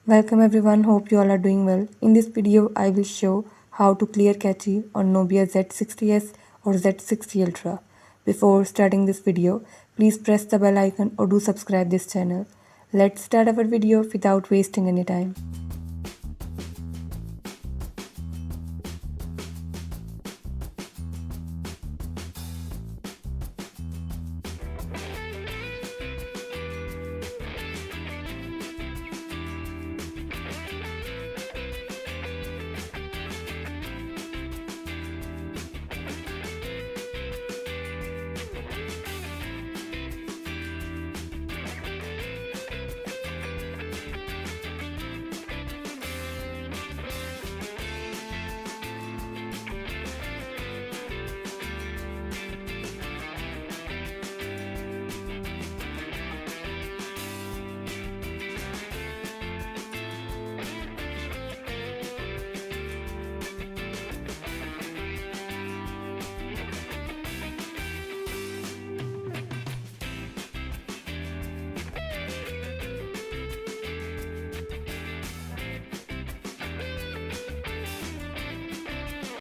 Welcome everyone, hope you all are doing well. In this video, I will show how to clear cache on Nubia Z60s or Z60 Ultra. Before starting this video, please press the bell icon or do subscribe this channel. Let's start our video without wasting any time.